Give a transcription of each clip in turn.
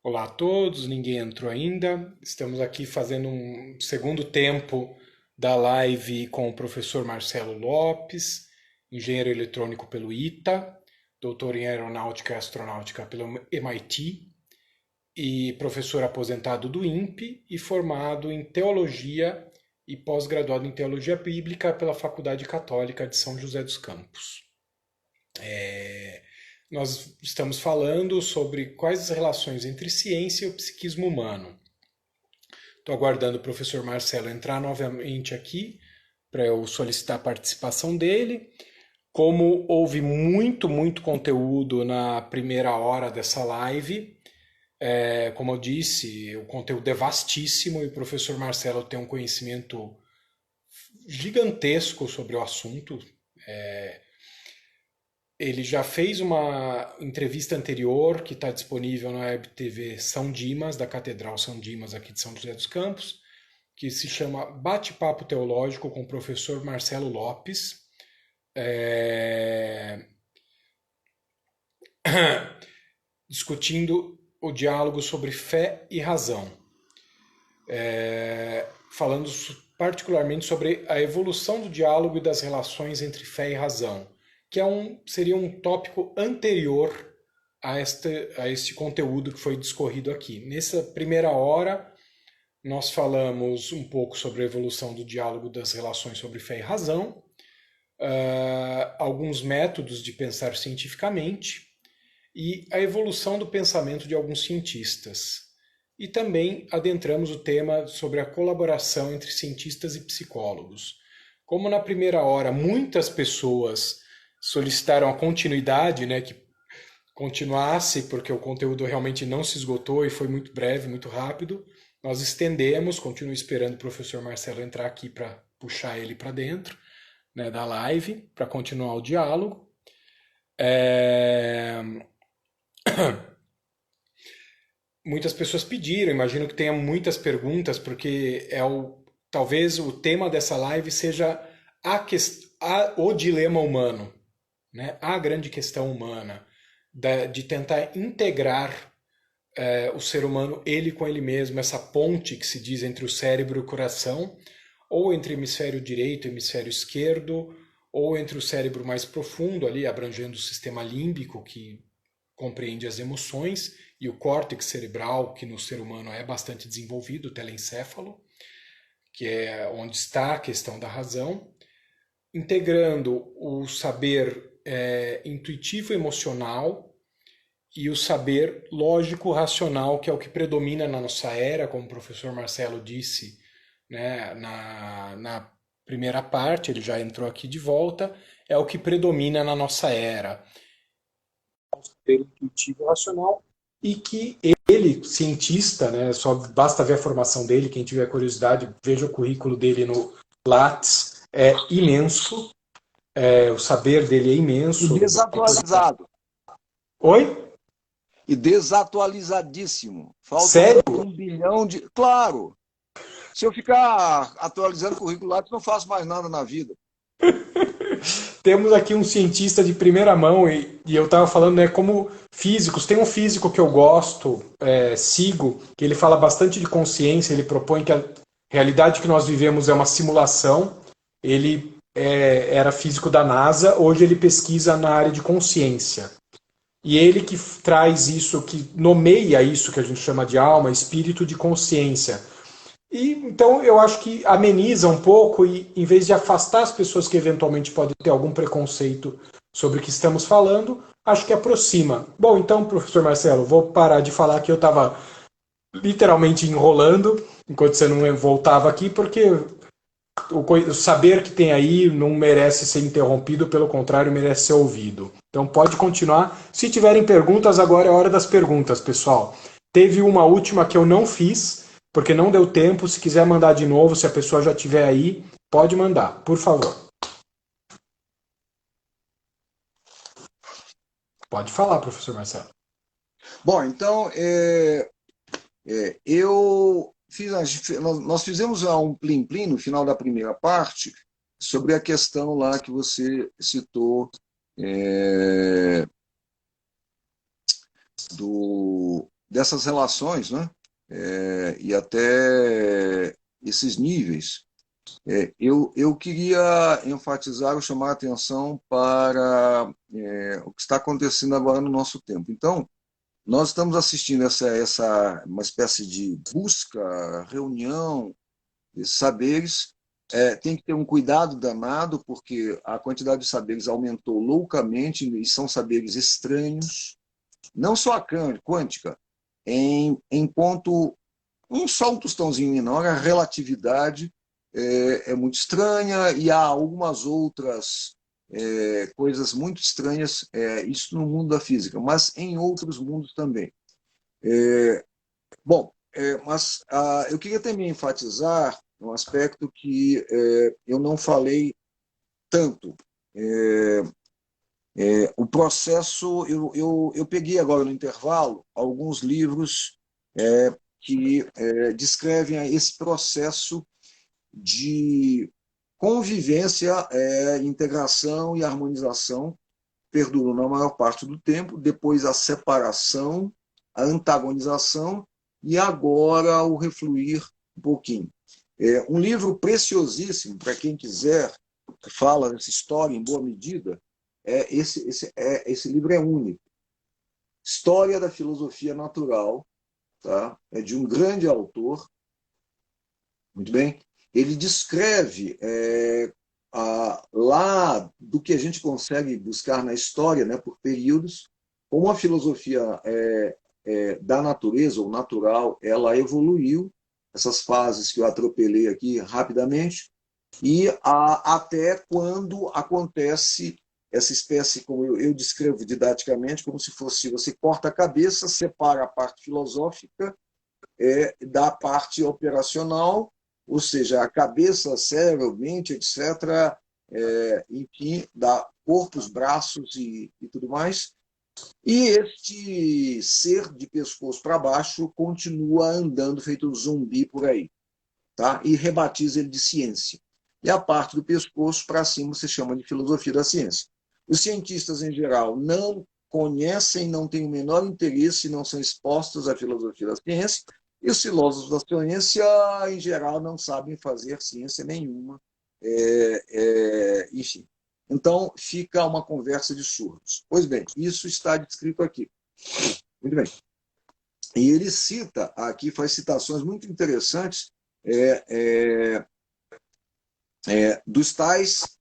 Olá a todos, ninguém entrou ainda. Estamos aqui fazendo um segundo tempo da live com o professor Marcelo Lopes, engenheiro eletrônico pelo ITA, doutor em aeronáutica e astronáutica pelo MIT e professor aposentado do INPE e formado em teologia e pós-graduado em teologia bíblica pela Faculdade Católica de São José dos Campos. Nós estamos falando sobre quais as relações entre ciência e o psiquismo humano. Estou aguardando o professor Marcelo entrar novamente aqui para eu solicitar a participação dele. Como houve muito conteúdo na primeira hora dessa live, como eu disse, o conteúdo é vastíssimo e o professor Marcelo tem um conhecimento gigantesco sobre o assunto. Ele já fez uma entrevista anterior que está disponível na Web TV São Dimas, da Catedral São Dimas aqui de São José dos Campos, que se chama Bate-Papo Teológico com o professor Marcelo Lopes. Discutindo o diálogo sobre fé e razão. Falando particularmente sobre a evolução do diálogo e das relações entre fé e razão, que seria um tópico anterior a este conteúdo que foi discorrido aqui. Nessa primeira hora, nós falamos um pouco sobre a evolução do diálogo das relações sobre fé e razão, alguns métodos de pensar cientificamente e a evolução do pensamento de alguns cientistas. E também adentramos o tema sobre a colaboração entre cientistas e psicólogos. Como na primeira hora muitas pessoas solicitaram a continuidade, né, que continuasse, porque o conteúdo realmente não se esgotou e foi muito breve, muito rápido, nós estendemos, continuo esperando o professor Marcelo entrar aqui para puxar ele para dentro, né, da live, para continuar o diálogo. Muitas pessoas pediram, imagino que tenha muitas perguntas, porque talvez o tema dessa live seja o dilema humano, né? A grande questão humana, de tentar integrar o ser humano, ele com ele mesmo, essa ponte que se diz entre o cérebro e o coração, ou entre o hemisfério direito e o hemisfério esquerdo, ou entre o cérebro mais profundo, ali abrangendo o sistema límbico, que compreende as emoções, e o córtex cerebral, que no ser humano é bastante desenvolvido, o telencéfalo, que é onde está a questão da razão, integrando o saber intuitivo emocional e o saber lógico-racional, que é o que predomina na nossa era, como o professor Marcelo disse, né, na primeira parte, ele já entrou aqui de volta, é o que predomina na nossa era. O saber intuitivo e racional, e que ele, cientista, né, só basta ver a formação dele, quem tiver curiosidade, veja o currículo dele no Lattes, é imenso, o saber dele é E imenso. desatualizado. Oi? E desatualizadíssimo. Faltam Sério? 1 bilhão de. Claro! Se eu ficar atualizando currículo lá, eu não faço mais nada na vida. Temos aqui um cientista de primeira mão e eu estava falando, né, como físicos. Tem um físico que eu gosto, sigo, que ele fala bastante de consciência. Ele propõe que a realidade que nós vivemos é uma simulação. Ele era físico da NASA, hoje ele pesquisa na área de consciência. E ele que traz isso, que nomeia isso que a gente chama de alma, espírito de consciência. E então eu acho que ameniza um pouco e em vez de afastar as pessoas que eventualmente podem ter algum preconceito sobre o que estamos falando, acho que aproxima. Bom, então, professor Marcelo, vou parar de falar que eu estava literalmente enrolando enquanto você não voltava aqui, porque o saber que tem aí não merece ser interrompido, pelo contrário, merece ser ouvido. Então pode continuar. Se tiverem perguntas, agora é a hora das perguntas, pessoal. Teve uma última que eu não fiz, porque não deu tempo. Se quiser mandar de novo, se a pessoa já estiver aí, pode mandar, por favor. Pode falar, professor Marcelo. Bom, então, nós fizemos um plim-plim no final da primeira parte sobre a questão lá que você citou dessas relações, né? E até esses níveis, eu queria enfatizar ou chamar a atenção para o que está acontecendo agora no nosso tempo. Então, nós estamos assistindo uma espécie de busca, reunião de saberes. Tem que ter um cuidado danado, porque a quantidade de saberes aumentou loucamente e são saberes estranhos, não só a quântica, em ponto, um só um tostãozinho menor, a relatividade muito estranha e há algumas outras coisas muito estranhas, isso no mundo da física, mas em outros mundos também. Bom, mas eu queria também enfatizar um aspecto que eu não falei tanto. O processo, eu peguei agora no intervalo alguns livros que descrevem esse processo de convivência, integração e harmonização, perduram na maior parte do tempo, depois a separação, a antagonização e agora o refluir um pouquinho. Um livro preciosíssimo para quem quiser, que fala dessa história em boa medida, esse livro é único. História da Filosofia Natural, tá? É de um grande autor, muito bem. Ele descreve lá do que a gente consegue buscar na história, né, por períodos, como a filosofia da natureza, ou natural, ela evoluiu, essas fases que eu atropelei aqui rapidamente, e até quando acontece essa espécie, como eu descrevo didaticamente, como se fosse, você corta a cabeça, separa a parte filosófica da parte operacional, ou seja, a cabeça, cérebro, mente, etc., enfim, dá corpos, braços e tudo mais. E este ser de pescoço para baixo continua andando feito um zumbi por aí, tá? E rebatiza ele de ciência. E a parte do pescoço para cima se chama de filosofia da ciência. Os cientistas, em geral, não conhecem, não têm o menor interesse, não são expostos à filosofia da ciência, e os filósofos da ciência, em geral, não sabem fazer ciência nenhuma. Enfim. Então, fica uma conversa de surdos. Pois bem, isso está descrito aqui. Muito bem. E ele cita, aqui faz citações muito interessantes dos tais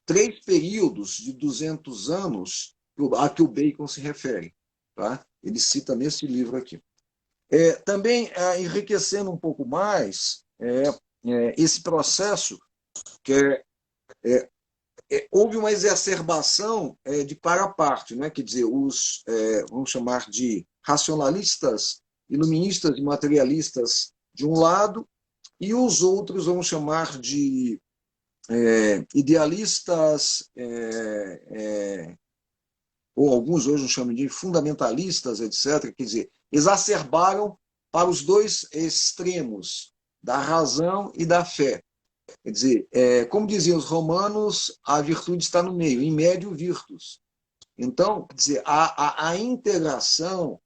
3 períodos de 200 anos a que o Bacon se refere. Tá? Ele cita nesse livro aqui. Também, enriquecendo um pouco mais esse processo, que houve uma exacerbação de para parte, né? Quer dizer, vamos chamar de racionalistas, iluministas e materialistas de um lado, e os outros vamos chamar de idealistas, ou alguns hoje chamam de fundamentalistas, etc. Quer dizer, exacerbaram para os dois extremos, da razão e da fé. Quer dizer, como diziam os romanos, a virtude está no meio, em médio virtus. Então, quer dizer, a integração,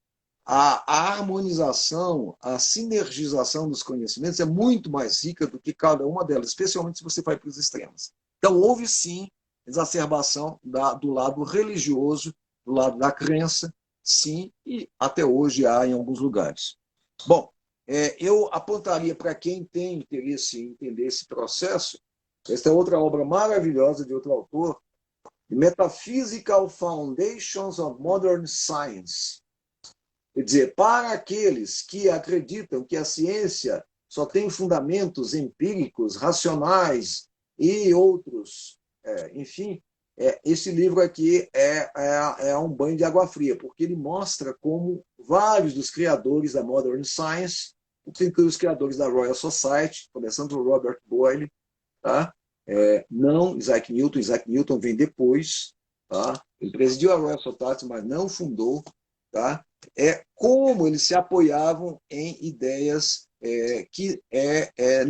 a harmonização, a sinergização dos conhecimentos é muito mais rica do que cada uma delas, especialmente se você vai para os extremos. Então, houve sim exacerbação do lado religioso, do lado da crença, sim, e até hoje há em alguns lugares. Bom, eu apontaria para quem tem interesse em entender esse processo, esta é outra obra maravilhosa de outro autor, Metaphysical Foundations of Modern Science. Quer dizer, para aqueles que acreditam que a ciência só tem fundamentos empíricos, racionais e outros, enfim, esse livro aqui é um banho de água fria, porque ele mostra como vários dos criadores da Modern Science, inclusive os criadores da Royal Society, começando por Robert Boyle, tá? Não Isaac Newton vem depois, tá? Ele presidiu a Royal Society, mas não fundou, tá? Como eles se apoiavam em ideias que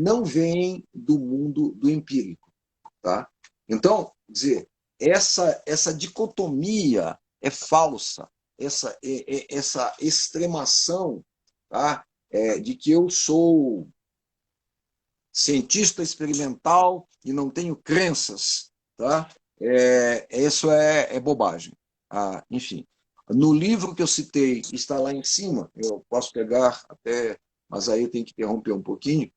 não vêm do mundo do empírico, tá? Então, dizer, essa dicotomia é falsa. essa extremação, tá? De que eu sou cientista experimental e não tenho crenças, tá? Isso é bobagem. Enfim, no livro que eu citei, está lá em cima, eu posso pegar até, mas aí eu tenho que interromper um pouquinho,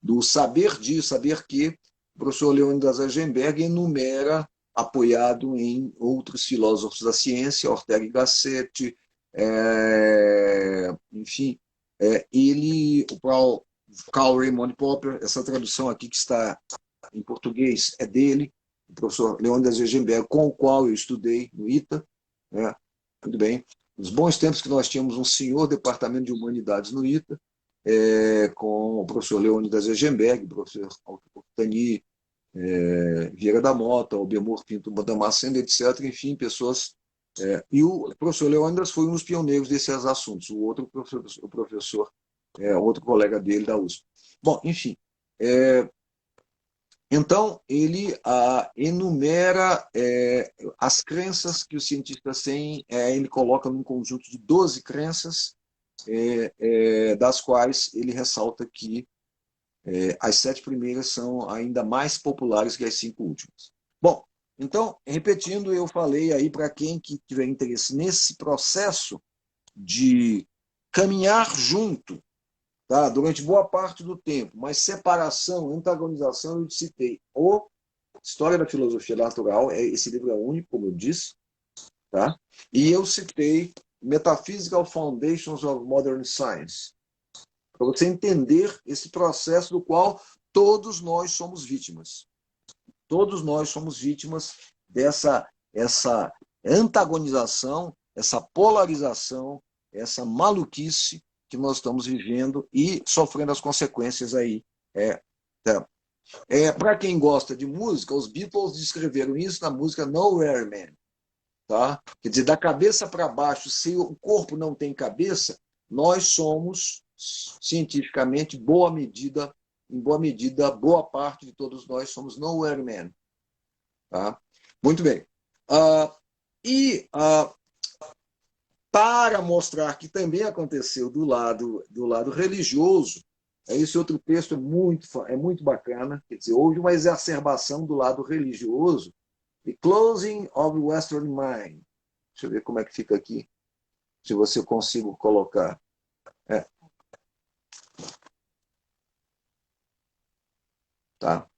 do Saber Disso, Saber Que, o professor Leônidas Agenberg enumera, apoiado em outros filósofos da ciência, Ortega y Gasset, enfim, o Carl Raymond Popper, essa tradução aqui que está em português é dele, o professor Leônidas Agenberg, com o qual eu estudei no ITA, né? Tudo bem. Nos bons tempos que nós tínhamos um senhor departamento de humanidades no ITA, com o professor Leônidas Agenberg, o professor Tani Vieira da Mota, o Bemor Pinto Damasceno, etc. Enfim, pessoas. E o professor Leônidas foi um dos pioneiros desses assuntos, o outro professor outro colega dele da USP. Bom, enfim. Então, ele enumera as crenças que os cientistas têm, ele coloca num conjunto de 12 crenças, das quais ele ressalta que as 7 primeiras são ainda mais populares que as 5 últimas. Bom, então, repetindo, eu falei aí para quem que tiver interesse nesse processo de caminhar junto, tá, durante boa parte do tempo, mas separação, antagonização, eu citei o História da Filosofia Natural, esse livro é único, como eu disse, tá? E eu citei Metaphysical Foundations of Modern Science, para você entender esse processo do qual todos nós somos vítimas. Todos nós somos vítimas essa antagonização, essa polarização, essa maluquice que nós estamos vivendo e sofrendo as consequências aí. Para quem gosta de música, os Beatles descreveram isso na música Nowhere Man. Tá? Quer dizer, da cabeça para baixo, se o corpo não tem cabeça, nós somos, cientificamente, em boa medida, boa parte de todos nós somos nowhere man. Tá? Muito bem. Para mostrar que também aconteceu do lado religioso, esse outro texto é muito bacana, quer dizer, houve uma exacerbação do lado religioso, The Closing of the Western Mind. Deixa eu ver como é que fica aqui, se você consigo colocar. Tá?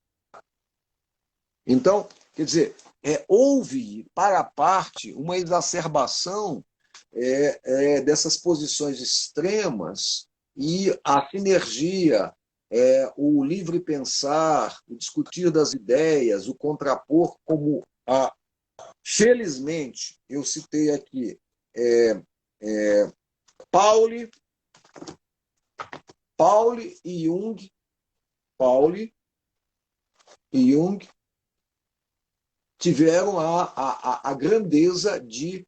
Então, quer dizer, houve, para a parte, uma exacerbação dessas posições extremas e a sinergia, o livre pensar, o discutir das ideias, o contrapor, como felizmente, eu citei aqui Pauli e Jung tiveram a grandeza de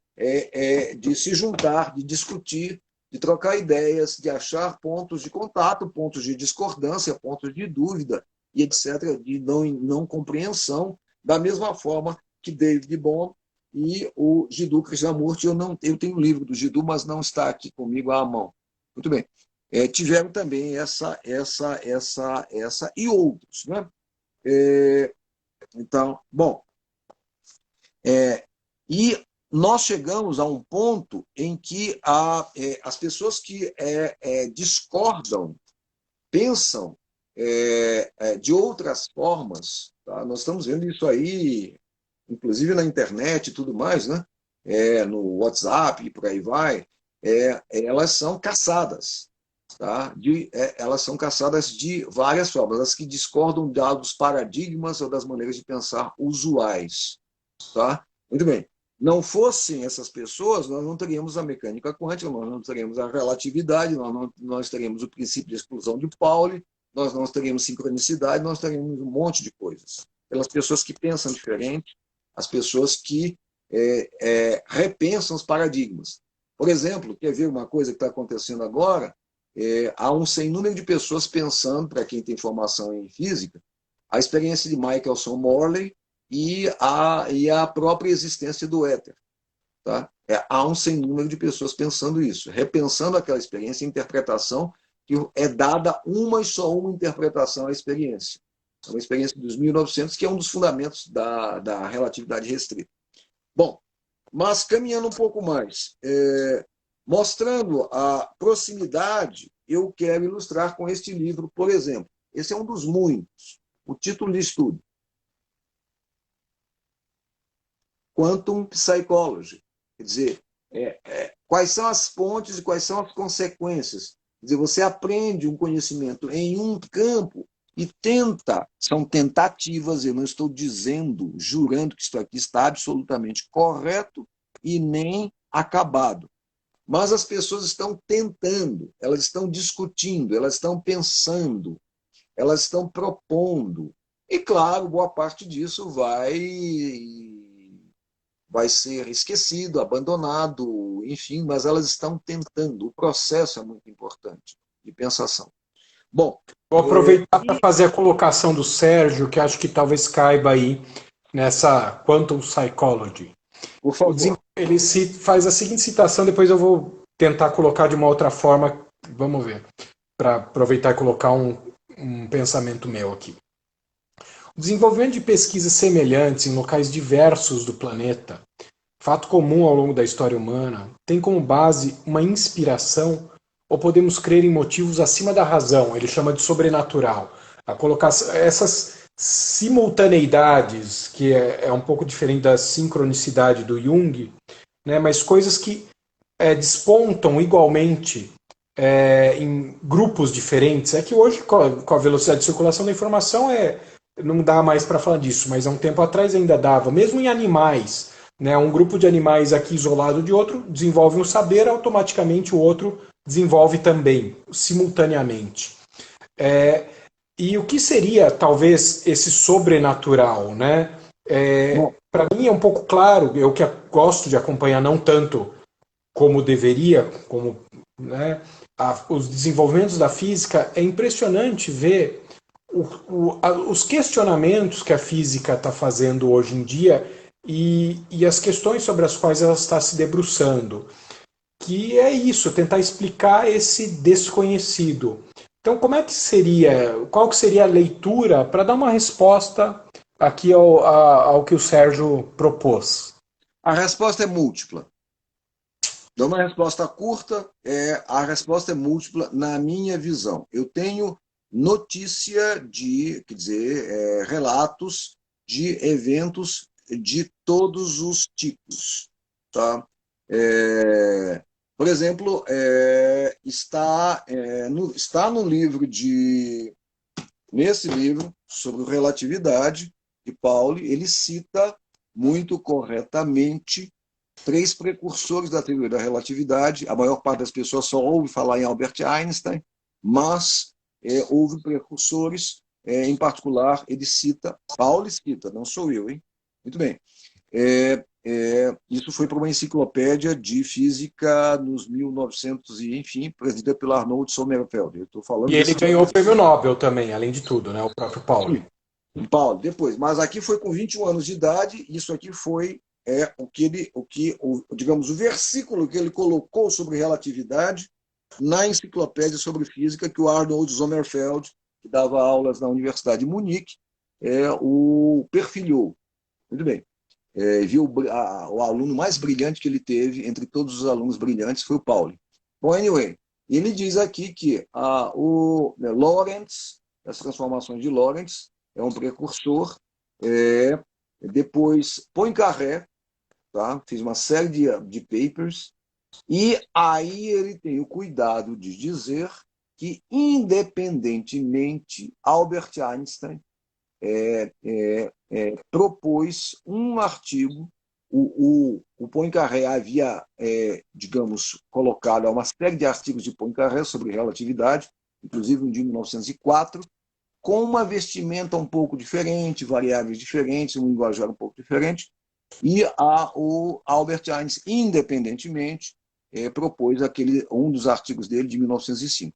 se juntar, de discutir, de trocar ideias, de achar pontos de contato, pontos de discordância, pontos de dúvida, e etc., de não compreensão, da mesma forma que David Bohm e o Jiddu Krishnamurti. Eu tenho o livro do Jiddu, mas não está aqui comigo à mão. Muito bem. Tiveram também essa e outros. Né? Então, bom, e nós chegamos a um ponto em que as pessoas que discordam, pensam de outras formas, tá? Nós estamos vendo isso aí, inclusive na internet e tudo mais, né? No WhatsApp e por aí vai, elas são caçadas. Tá? Elas são caçadas de várias formas, as que discordam dos paradigmas ou das maneiras de pensar usuais. Tá? Muito bem. Não fossem essas pessoas, nós não teríamos a mecânica quântica, nós não teríamos a relatividade, nós teríamos o princípio de exclusão de Pauli, nós não teríamos sincronicidade, nós teríamos um monte de coisas. Pelas pessoas que pensam diferente, as pessoas que repensam os paradigmas. Por exemplo, quer ver uma coisa que está acontecendo agora? Há um sem número de pessoas pensando, para quem tem formação em física, a experiência de Michelson Morley e a própria existência do éter. Tá? Há um sem número de pessoas pensando isso, repensando aquela experiência, interpretação, que é dada uma e só uma interpretação à experiência. É uma experiência dos 1900, que é um dos fundamentos da relatividade restrita. Bom, mas caminhando um pouco mais, mostrando a proximidade, eu quero ilustrar com este livro, por exemplo. Esse é um dos muitos. O título de estudo: Quantum Psychology. Quer dizer, quais são as fontes e quais são as consequências. Quer dizer, você aprende um conhecimento em um campo e tenta, são tentativas, eu não estou dizendo, jurando que isto aqui está absolutamente correto e nem acabado. Mas as pessoas estão tentando, elas estão discutindo, elas estão pensando, elas estão propondo. E, claro, boa parte disso vai ser esquecido, abandonado, enfim, mas elas estão tentando. O processo é muito importante de pensação. Bom, Vou aproveitar para fazer a colocação do Sérgio, que acho que talvez caiba aí nessa Quantum Psychology. por favor. Ele faz a seguinte citação, depois eu vou tentar colocar de uma outra forma, vamos ver, para aproveitar e colocar um pensamento meu aqui. O desenvolvimento de pesquisas semelhantes em locais diversos do planeta, fato comum ao longo da história humana, tem como base uma inspiração ou podemos crer em motivos acima da razão, ele chama de sobrenatural. A colocação, essas simultaneidades, que é um pouco diferente da sincronicidade do Jung, né, mas coisas que despontam igualmente em grupos diferentes. É que hoje, com a velocidade de circulação da informação, não dá mais para falar disso, mas há um tempo atrás ainda dava, mesmo em animais. Né, um grupo de animais aqui isolado de outro desenvolve um saber, automaticamente o outro desenvolve também, simultaneamente. E o que seria, talvez, esse sobrenatural? Né? Para mim é um pouco claro, eu que gosto de acompanhar não tanto como deveria, como né, os desenvolvimentos da física, é impressionante ver os questionamentos que a física está fazendo hoje em dia e as questões sobre as quais ela está se debruçando, que é isso, tentar explicar esse desconhecido. Então, qual que seria a leitura para dar uma resposta aqui ao que o Sérgio propôs? A resposta é múltipla. Dou uma resposta curta, a resposta é múltipla na minha visão. Eu tenho notícia quer dizer, relatos de eventos de todos os tipos. Tá? Por exemplo, está no livro nesse livro sobre relatividade de Pauli, ele cita muito corretamente 3 precursores da teoria da relatividade. A maior parte das pessoas só ouve falar em Albert Einstein, mas houve precursores, em particular, ele cita, Pauli cita, não sou eu, hein? Muito bem. Isso foi para uma enciclopédia de física nos 1900 e, enfim, presidida pelo Arnold Sommerfeld. Eu estou falando E ele ganhou o prêmio Nobel também, além de tudo, né? O próprio Pauli. Sim, Paulo, depois. Mas aqui foi com 21 anos de idade, isso aqui foi digamos, o versículo que ele colocou sobre relatividade na enciclopédia sobre física que o Arnold Sommerfeld, que dava aulas na Universidade de Munique, o perfilhou. Muito bem. Viu o aluno mais brilhante que ele teve, entre todos os alunos brilhantes, foi o Pauli. Bom, anyway, ele diz aqui que o Lorentz, as transformações de Lorentz, é um precursor. Depois, Poincaré, tá? Fiz uma série de papers, e aí ele tem o cuidado de dizer que, independentemente, Albert Einstein propôs um artigo, o Poincaré havia, digamos, colocado uma série de artigos de Poincaré sobre relatividade, inclusive um de 1904, com uma vestimenta um pouco diferente, variáveis diferentes, um linguajar um pouco diferente, e o Albert Einstein, independentemente, propôs um dos artigos dele de 1905.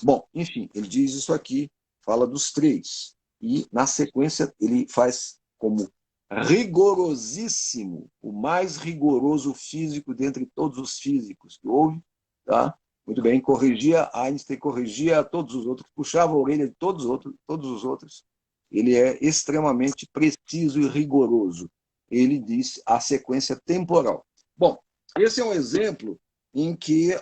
Bom, enfim, ele diz isso aqui, fala dos 3. E, na sequência, ele faz como rigorosíssimo, o mais rigoroso físico dentre todos os físicos que houve, tá? Muito bem, corrigia Einstein, corrigia todos os outros, puxava a orelha de todos os outros. Ele é extremamente preciso e rigoroso. Ele diz a sequência temporal. Bom, esse é um exemplo em que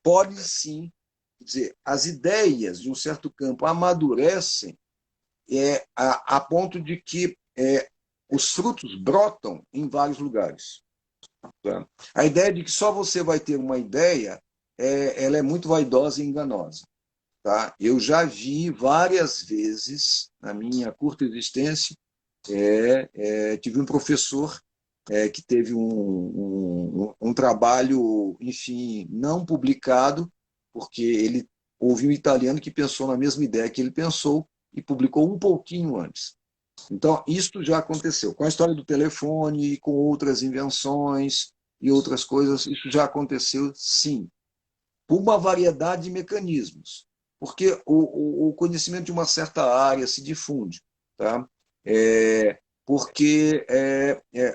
pode sim, quer dizer, as ideias de um certo campo amadurecem a ponto de que os frutos brotam em vários lugares. Tá? A ideia de que só você vai ter uma ideia, ela é muito vaidosa e enganosa. Tá? Eu já vi várias vezes, na minha curta existência, tive um professor que teve um trabalho, enfim, não publicado, porque ele ouviu um italiano que pensou na mesma ideia que ele pensou e publicou um pouquinho antes. Então, isso já aconteceu. Com a história do telefone e com outras invenções e outras coisas, isso já aconteceu, sim, por uma variedade de mecanismos. Porque o conhecimento de uma certa área se difunde. Tá? Porque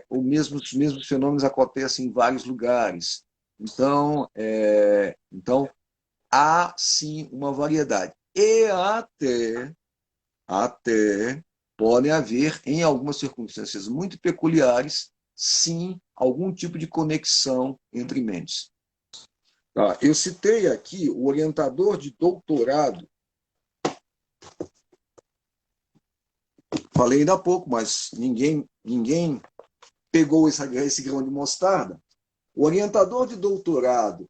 os mesmos fenômenos acontecem em vários lugares. Então há, sim, uma variedade. E até podem haver, em algumas circunstâncias muito peculiares, sim, algum tipo de conexão entre mentes. Tá? Eu citei aqui o orientador de doutorado, falei ainda há pouco, mas ninguém pegou esse grão de mostarda. O orientador de doutorado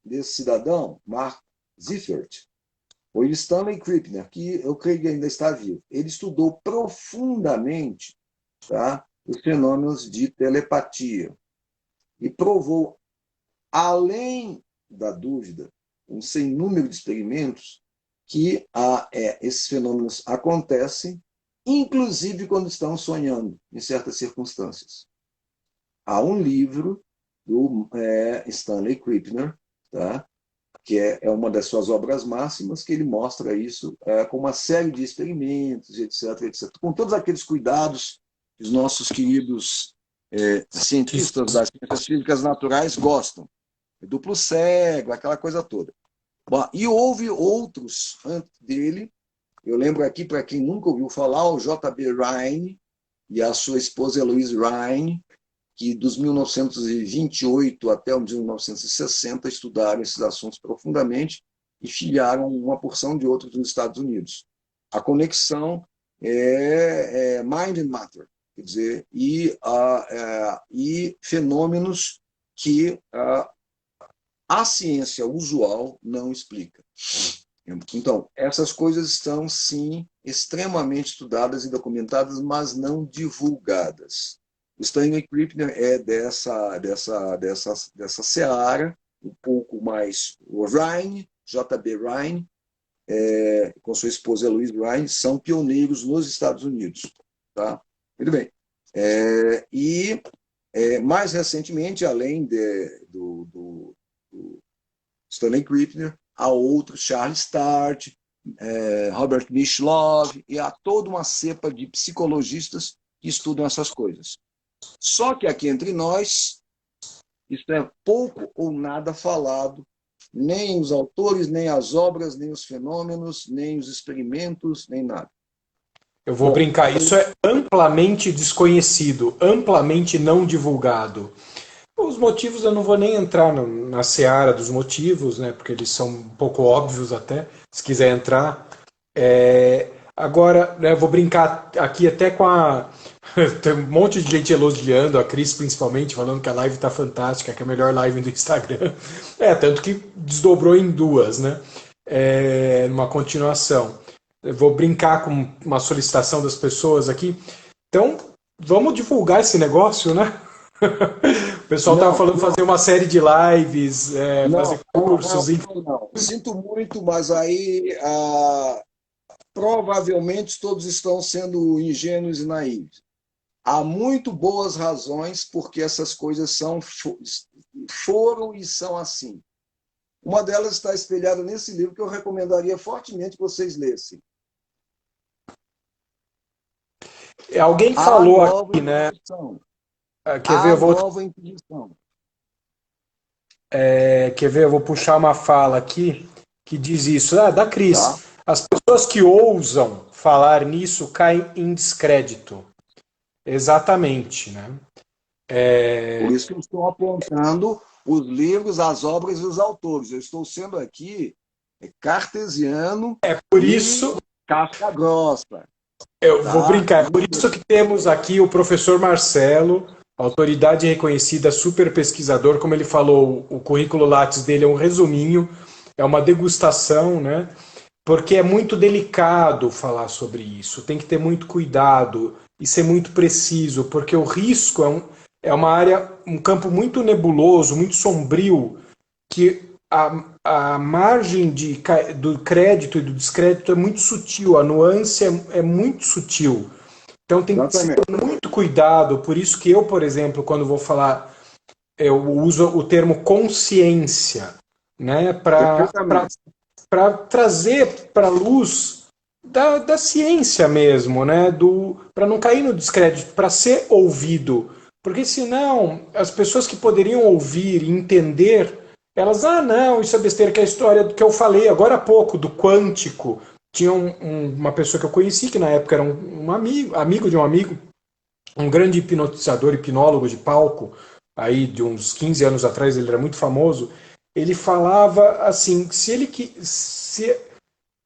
desse cidadão, Mark Ziffert, foi Stanley Krippner, que eu creio que ainda está vivo. Ele estudou profundamente, tá, os fenômenos de telepatia e provou, além da dúvida, um sem número de experimentos, que esses fenômenos acontecem, inclusive quando estão sonhando, em certas circunstâncias. Há um livro do Stanley Krippner, tá? Que é uma das suas obras máximas, que ele mostra isso com uma série de experimentos, etc., etc., com todos aqueles cuidados que os nossos queridos cientistas das ciências físicas naturais gostam. Duplo cego, aquela coisa toda. Bom, e houve outros antes dele. Eu lembro aqui, para quem nunca ouviu falar, o J.B. Rhine e a sua esposa Eloise Rhine, que dos 1928 até 1960 estudaram esses assuntos profundamente e filiaram uma porção de outros nos Estados Unidos. A conexão é mind and matter, quer dizer, e fenômenos que a ciência usual não explica. Então, essas coisas estão, sim, extremamente estudadas e documentadas, mas não divulgadas. O Stanley Krippner é dessa seara, um pouco mais o Rhine, J.B. Rhine, com sua esposa Louise Rhine, são pioneiros nos Estados Unidos. Tá? Muito bem. Mais recentemente, além do Stanley Krippner, há outros, Charles Start, Robert Mishlove, e há toda uma cepa de psicologistas que estudam essas coisas. Só que aqui entre nós, isso é pouco ou nada falado, nem os autores, nem as obras, nem os fenômenos, nem os experimentos, nem nada. Eu vou brincar, isso é amplamente desconhecido, amplamente não divulgado. Os motivos eu não vou nem entrar na seara dos motivos, né, porque eles são um pouco óbvios até, se quiser entrar. Agora, né, eu vou brincar aqui até com a. Tem um monte de gente elogiando, a Cris principalmente, falando que a live tá fantástica, que é a melhor live do Instagram. Tanto que desdobrou em duas, né? Numa continuação. Eu vou brincar com uma solicitação das pessoas aqui. Então, vamos divulgar esse negócio, né? O pessoal estava falando fazer uma série de lives, fazer cursos. Não. Sinto muito, mas aí provavelmente todos estão sendo ingênuos e naivos. Há muito boas razões porque essas coisas foram e são assim. Uma delas está espelhada nesse livro que eu recomendaria fortemente que vocês lessem. Alguém A falou nova aqui, né? Inquisição. Quer ver? A nova Inquisição. Quer ver? Eu vou puxar uma fala aqui que diz isso. Ah, da Tá? Cris. As pessoas que ousam falar nisso caem em descrédito. Exatamente, né? Por isso que eu estou apontando os livros, as obras e os autores. Eu estou sendo aqui cartesiano Por e isso, casca grossa, eu vou tá? brincar. É por Muito isso bem. que temos aqui o professor Marcelo, autoridade reconhecida, super pesquisador. Como ele falou, o currículo Lattes dele é um resuminho, é uma degustação, né? Porque é muito delicado falar sobre isso. Tem que ter muito cuidado e ser muito preciso, porque o risco é uma área, um campo muito nebuloso, muito sombrio, que a margem do crédito e do descrédito é muito sutil, a nuance é muito sutil. Então tem que se ter Exatamente. muito cuidado. Por isso que eu, por exemplo, quando vou falar, eu uso o termo consciência, né, Perfeitamente. para trazer para a luz da ciência mesmo, né, para não cair no descrédito, para ser ouvido. Porque senão as pessoas que poderiam ouvir e entender, elas, ah, não, isso é besteira, que é a história que eu falei agora há pouco, do quântico. Tinha uma pessoa que eu conheci, que na época era um amigo de um amigo, um grande hipnotizador, hipnólogo de palco, aí de uns 15 anos atrás, ele era muito famoso. Ele falava assim, se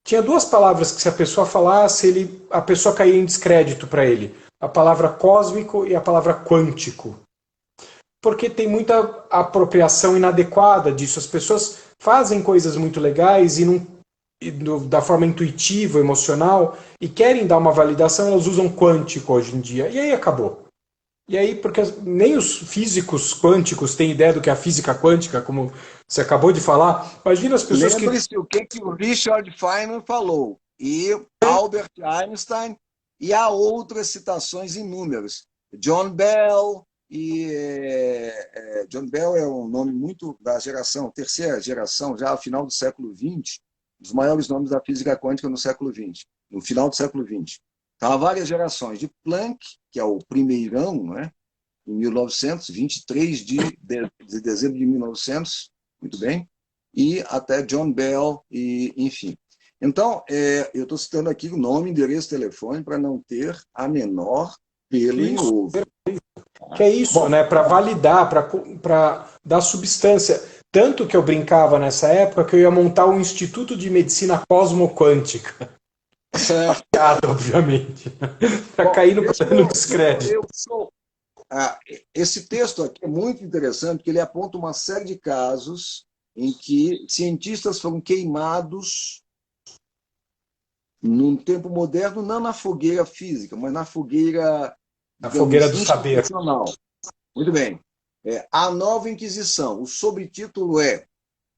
tinha duas palavras que se a pessoa falasse, a pessoa caía em descrédito para ele. A palavra cósmico e a palavra quântico. Porque tem muita apropriação inadequada disso. As pessoas fazem coisas muito legais da forma intuitiva, emocional, e querem dar uma validação, elas usam quântico hoje em dia. E aí acabou. E aí, porque nem os físicos quânticos têm ideia do que é a física quântica, como você acabou de falar. Imagina as pessoas que. Lembre-se o que o Richard Feynman falou, e Albert Einstein, e há outras citações inúmeras. John Bell, John Bell é um nome muito da geração, terceira geração, já ao final do século XX, dos maiores nomes da física quântica no século XX, no final do século XX. Então, há várias gerações. De Planck, que é o primeirão, né, em 1900, 23 de dezembro de 1900, muito bem, e até John Bell, e enfim. Então, eu estou citando aqui o nome, endereço, telefone, para não ter a menor pelo em Isso, ovo. que é isso, Bom, né? Para validar, para dar substância. Tanto que eu brincava nessa época que eu ia montar um instituto de medicina cosmoquântica. certo. Piada, obviamente. Para Bom, cair no descrédito. eu sou. Esse texto aqui é muito interessante, porque ele aponta uma série de casos em que cientistas foram queimados num tempo moderno, não na fogueira física, mas na fogueira, A fogueira digamos, do saber. institucional. Muito bem. A Nova Inquisição. O subtítulo é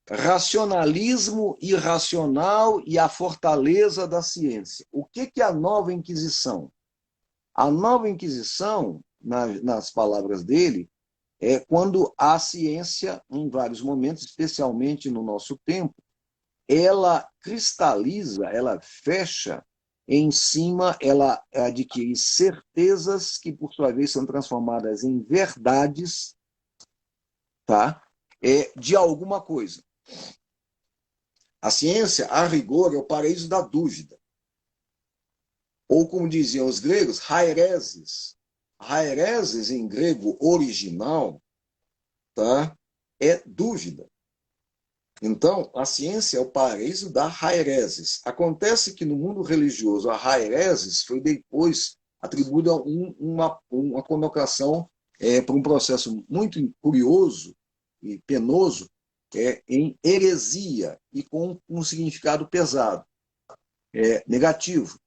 Racionalismo Irracional e a Fortaleza da Ciência. O que é a Nova Inquisição? A Nova Inquisição, nas palavras dele, é quando a ciência, em vários momentos, especialmente no nosso tempo, ela cristaliza, ela fecha em cima, ela adquire certezas que, por sua vez, são transformadas em verdades, tá? De alguma coisa. A ciência, a rigor, é o paraíso da dúvida. Ou, como diziam os gregos, haereses. Haereses, em grego original, tá? É dúvida. Então, a ciência é o paraíso da haereses. Acontece que no mundo religioso, a haereses foi depois atribuída uma conotação para um processo muito curioso e penoso, em heresia e com um significado pesado, negativo.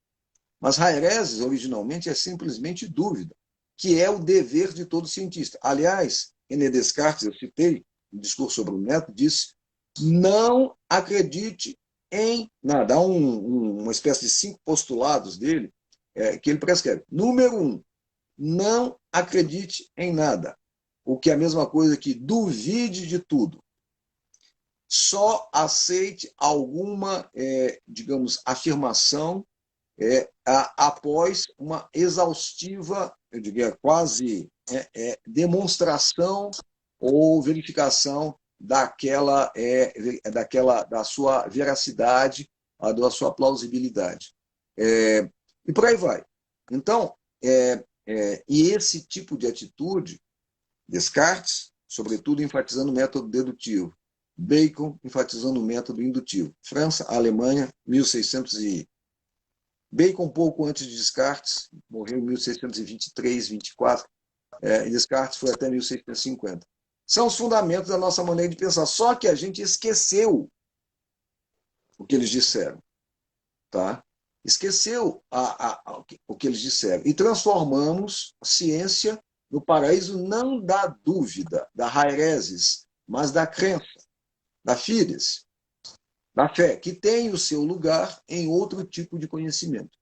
Mas haereses, originalmente, é simplesmente dúvida, que é o dever de todo cientista. Aliás, René Descartes, eu citei, no discurso sobre o método, disse: não acredite em nada. Há uma espécie de 5 postulados dele que ele prescreve. Número 1, não acredite em nada. O que é a mesma coisa que duvide de tudo. Só aceite alguma, digamos, afirmação após uma exaustiva, eu diria quase demonstração ou verificação da sua veracidade, da sua plausibilidade. E por aí vai. Então, e esse tipo de atitude, Descartes, sobretudo enfatizando o método dedutivo, Bacon enfatizando o método indutivo. França, Alemanha, 1600 Bacon um pouco antes de Descartes, morreu em 1623, 24, e Descartes foi até 1650. São os fundamentos da nossa maneira de pensar. Só que a gente esqueceu o que eles disseram. Tá? Esqueceu o que eles disseram. E transformamos a ciência no paraíso não da dúvida, da hairesis, mas da crença, da fides, da fé, que tem o seu lugar em outro tipo de conhecimento.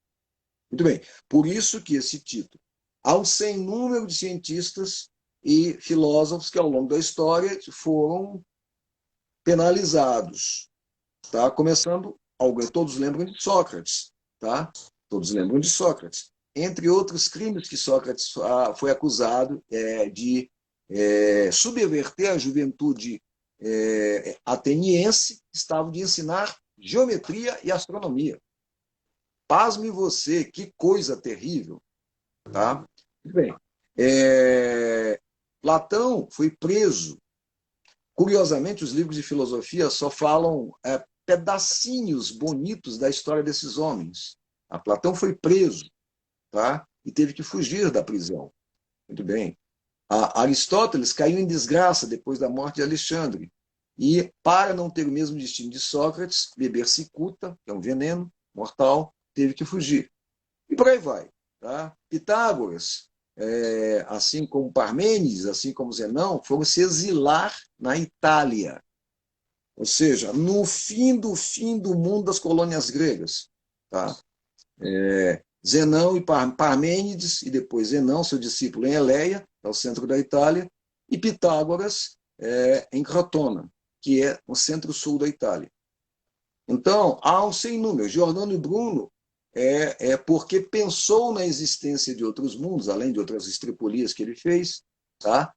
Muito bem. Por isso que esse título. Há um sem número de cientistas e filósofos que, ao longo da história, foram penalizados. Tá? Começando, todos lembram de Sócrates. Tá? Todos lembram de Sócrates. Entre outros crimes que Sócrates foi acusado de subverter a juventude ateniense, estava de ensinar geometria e astronomia. Pasme você, que coisa terrível. Tá? Muito bem. Platão foi preso. Curiosamente, os livros de filosofia só falam pedacinhos bonitos da história desses homens. A Platão foi preso, tá? E teve que fugir da prisão. Muito bem. Aristóteles caiu em desgraça depois da morte de Alexandre. E, para não ter o mesmo destino de Sócrates, beber cicuta, que é um veneno mortal, teve que fugir. E por aí vai. Tá? Pitágoras, assim como Parmênides, assim como Zenão, foram se exilar na Itália. Ou seja, no fim do mundo das colônias gregas. Tá? Zenão e Parmênides, e depois Zenão, seu discípulo em Eleia, é o centro da Itália, e Pitágoras em Crotona, que é o centro-sul da Itália. Então, há um sem número. Giordano Bruno porque pensou na existência de outros mundos, além de outras estripulias que ele fez, tá?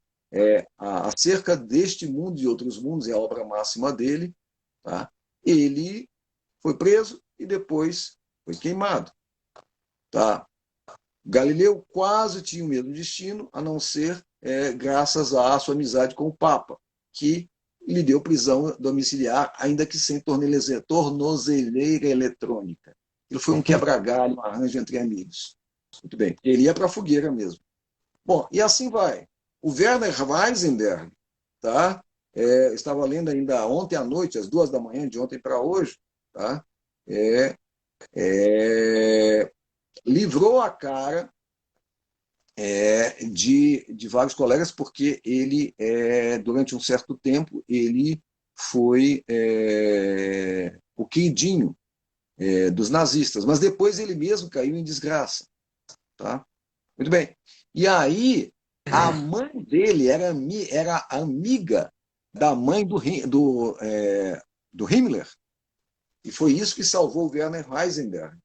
Acerca deste mundo e outros mundos, é a obra máxima dele, tá? Ele foi preso e depois foi queimado. Tá? Galileu quase tinha o mesmo destino, a não ser graças à sua amizade com o Papa, que lhe deu prisão domiciliar, ainda que sem tornozeleira eletrônica. Ele foi um quebra-galho, um arranjo entre amigos. Muito bem. Ele ia para a fogueira mesmo. Bom, e assim vai. O Werner Heisenberg, tá? Estava lendo ainda ontem à noite, às 2 da manhã, de ontem para hoje, tá? Livrou a cara de vários colegas, porque ele, durante um certo tempo, ele foi o queridinho dos nazistas, mas depois ele mesmo caiu em desgraça. Tá? Muito bem. E aí, a mãe dele era amiga da mãe do Himmler, e foi isso que salvou o Werner Heisenberg.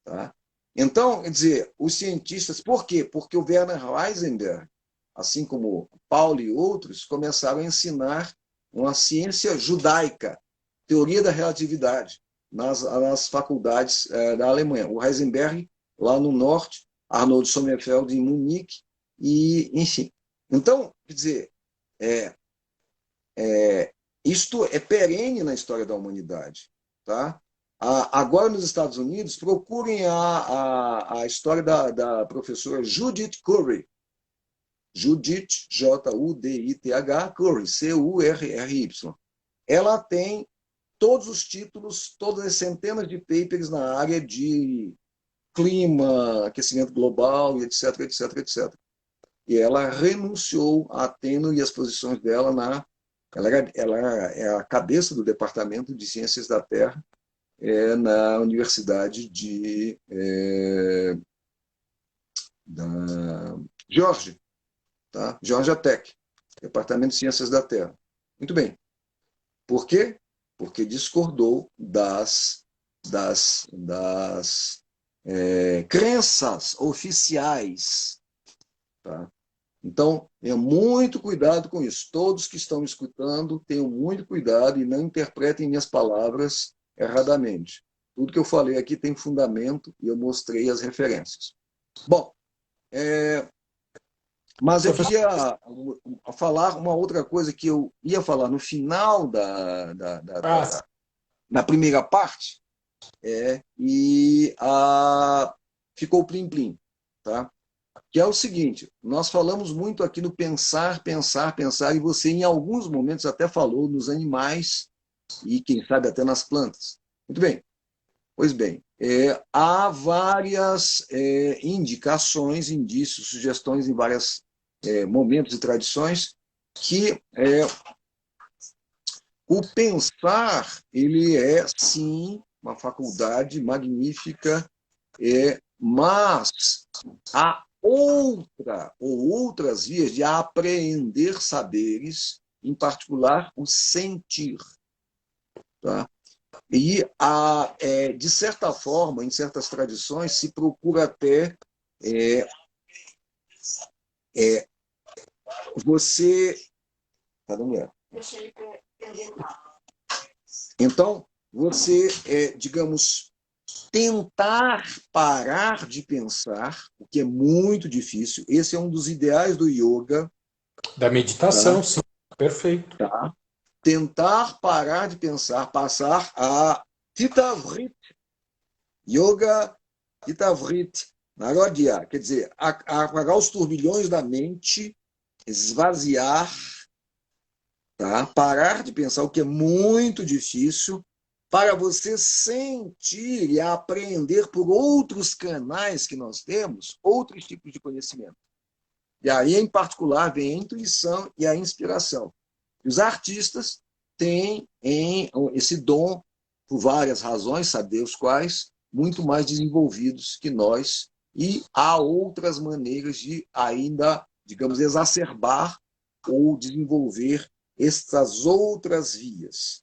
Tá? Então, quer dizer, os cientistas, por quê? Porque o Werner Heisenberg, assim como Paulo e outros, começaram a ensinar uma ciência judaica, teoria da relatividade, nas faculdades da Alemanha. O Heisenberg, lá no norte, Arnold Sommerfeld, em Munique, e, enfim. Então, quer dizer, isto é perene na história da humanidade. Tá? Agora, nos Estados Unidos, procurem a história da professora Judith Curry. Judith, Judith, Curry, Curry. Ela tem todos os títulos, todas as centenas de papers na área de clima, aquecimento global, etc, etc, etc. E ela renunciou à tênue e as posições dela ela é a cabeça do Departamento de Ciências da Terra na Universidade da Georgia, tá? Georgia Tech, Departamento de Ciências da Terra. Muito bem. Por quê? Porque discordou das crenças oficiais. Tá? Então, tenham muito cuidado com isso. Todos que estão me escutando, tenham muito cuidado e não interpretem minhas palavras erradamente. Tudo que eu falei aqui tem fundamento e eu mostrei as referências. Bom, mas eu Professor, queria falar uma outra coisa que eu ia falar no final ah, da primeira parte, ficou plim-plim. Tá? Que é o seguinte, nós falamos muito aqui no pensar, pensar, pensar, e você em alguns momentos até falou nos animais e quem sabe até nas plantas. Muito bem, pois bem, há várias indicações, indícios, sugestões em vários momentos e tradições que o pensar ele é sim uma faculdade magnífica, mas há outra ou outras vias de apreender saberes, em particular o sentir. Tá? E, de certa forma, em certas tradições, se procura até é, é, você. Cadê a mulher? Então, você, digamos, tentar parar de pensar, o que é muito difícil. Esse é um dos ideais do yoga. da Tá? meditação, sim, perfeito. Tá? Tentar parar de pensar, passar a Titavrit, Yoga Titavrit, Narodya, quer dizer, apagar os turbilhões da mente, esvaziar, tá? Parar de pensar, o que é muito difícil, para você sentir e aprender por outros canais que nós temos, outros tipos de conhecimento. E aí, em particular, vem a intuição e a inspiração. Os artistas têm esse dom, por várias razões, sabe Deus quais, muito mais desenvolvidos que nós, e há outras maneiras de ainda, digamos, exacerbar ou desenvolver estas outras vias.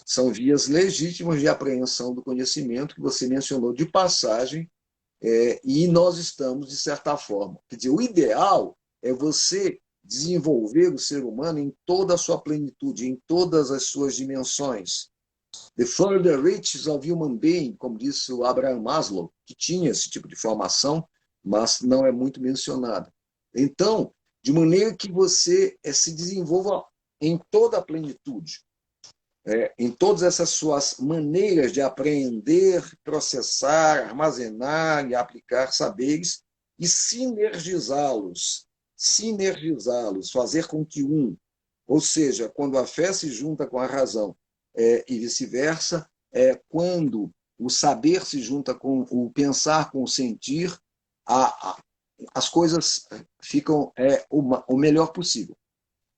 São vias legítimas de apreensão do conhecimento que você mencionou de passagem, e nós estamos, de certa forma. Quer dizer, o ideal é você desenvolver o ser humano em toda a sua plenitude, em todas as suas dimensões. The further reaches of human being, como disse o Abraham Maslow, que tinha esse tipo de formação, mas não é muito mencionado. Então, de maneira que você se desenvolva em toda a plenitude, em todas essas suas maneiras de aprender, processar, armazenar e aplicar saberes e sinergizá-los, fazer com que ou seja, quando a fé se junta com a razão e vice-versa, quando o saber se junta com o pensar, com o sentir, as coisas ficam o melhor possível.